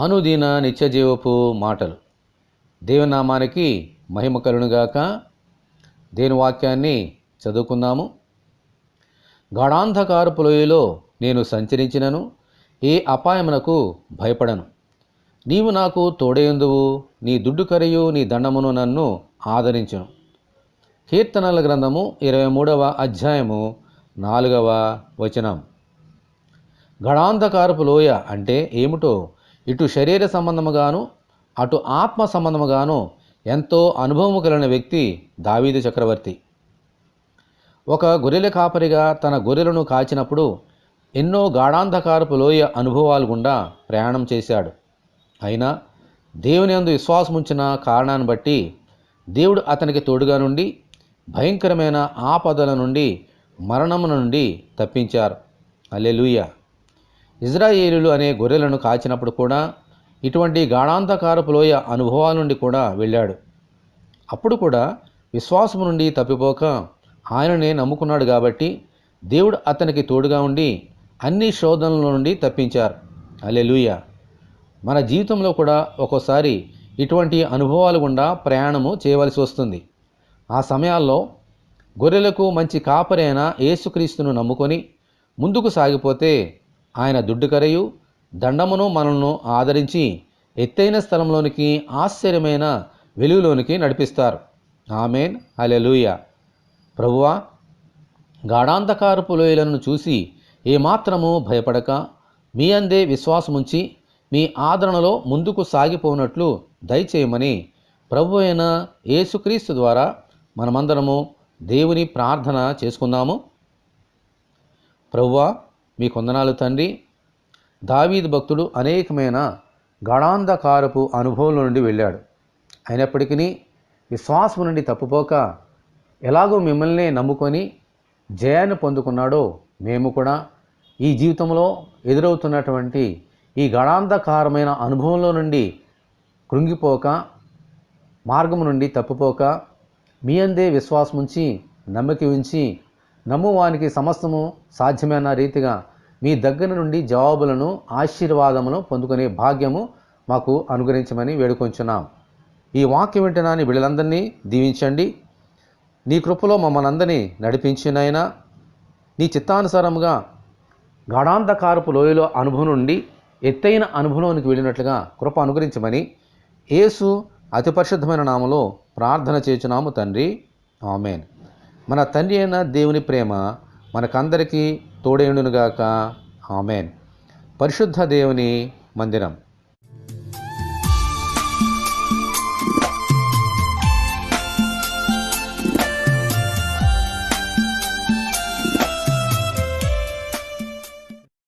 అనుదిన నిత్యజీవపు మాటలు. దేవుని నామానికి మహిమ కలుగునుగాక. దేవుని వాక్యాన్ని చదువుకుందాము. గాఢాంధకారపు లోయలో నేను సంచరించినను ఏ అపాయమునకు భయపడను. నీవు నాకు తోడేయుందువు, నీ దుడ్డు కరియు నీ దండమును నన్ను ఆదరించును. కీర్తనల గ్రంథము 23వ అధ్యాయము 4వ వచనం. గాఢాంధకారపు లోయ అంటే ఏమిటో ఇటు శరీర సంబంధముగాను అటు ఆత్మ సంబంధముగాను ఎంతో అనుభవము కలిగిన వ్యక్తి దావీదు చక్రవర్తి. ఒక గొర్రెల కాపరిగా తన గొర్రెలను కాచినప్పుడు ఎన్నో గాఢాంధకారపు లోయ అనుభవాలు గుండా ప్రయాణం చేశాడు. అయినా దేవుని యందు విశ్వాసముంచిన కారణాన్ని బట్టి దేవుడు అతనికి తోడుగా నుండి భయంకరమైన ఆపదల నుండి, మరణము నుండి తప్పించారు. హల్లెలూయా. ఇజ్రాయేలీలు అనే గొర్రెలను కాచినప్పుడు కూడా ఇటువంటి గాఢాంధకారపు లోయ అనుభవాల నుండి కూడా వెళ్ళాడు. అప్పుడు కూడా విశ్వాసము నుండి తప్పిపోక ఆయననే నమ్ముకున్నాడు కాబట్టి దేవుడు అతనికి తోడుగా ఉండి అన్ని శోధనల నుండి తప్పించారు. హల్లెలూయా. మన జీవితంలో కూడా ఒక్కోసారి ఇటువంటి అనుభవాలు గుండా ప్రయాణము చేయవలసి వస్తుంది. ఆ సమయాల్లో గొర్రెలకు మంచి కాపరి అయిన యేసుక్రీస్తును నమ్ముకొని ముందుకు సాగిపోతే ఆయన దుడ్డుకరయు దండమును మనల్ని ఆదరించి ఎత్తైన స్థలంలోనికి, ఆశ్చర్యమైన వెలుగులోనికి నడిపిస్తారు. ఆమేన్. హల్లెలూయా. ప్రభువా, గాఢాంధకారపు లోయలను చూసి ఏమాత్రము భయపడక మీ అందే విశ్వాసముంచి మీ ఆదరణలో ముందుకు సాగిపోనట్లు దయచేయమని ప్రభు అయిన యేసుక్రీస్తు ద్వారా మనమందరము దేవుని ప్రార్థన చేసుకుందాము. ప్రభువా, మీ వందనాలు తండ్రి. దావీదు భక్తుడు అనేకమైన గాఢాంధకారపు అనుభవం నుండి వెళ్ళాడు. అయినప్పటికీ విశ్వాసం నుండి తప్పుపోక ఎలాగో మిమ్మల్నే నమ్ముకొని జయాన్ని పొందుకున్నాడో మేము కూడా ఈ జీవితంలో ఎదురవుతున్నటువంటి ఈ గాఢాంధకారమైన అనుభవంలో నుండి కృంగిపోక, మార్గము నుండి తప్పుపోక మీ అందే విశ్వాసముంచి నమ్మకి ఉంచి నమ్మువానికి సమస్తము సాధ్యమైన రీతిగా మీ దగ్గర నుండి జవాబులను, ఆశీర్వాదమును పొందుకునే భాగ్యము మాకు అనుగ్రహించమని వేడుకొంచున్నాం. ఈ వాక్యం వింటున్న బిడ్డలందరినీ దీవించండి. నీ కృపలో మమ్మల్ని అందరినీ నడిపించినైనా నీ చిత్తానుసారముగా గాఢాంధకారపు లోయలో అనుభవం నుండి ఎత్తైన అనుభవానికి వెళ్ళినట్లుగా కృప అనుగ్రహించమని యేసు అతి పరిశుద్ధమైన నామములో ప్రార్థన చేయుచున్నాము తండ్రి. ఆమేన్. మన తండ్రి అయిన దేవుని ప్రేమ మనకందరికీ తోడేయుండునుగాక. ఆమేన్. పరిశుద్ధ దేవుని మందిరం.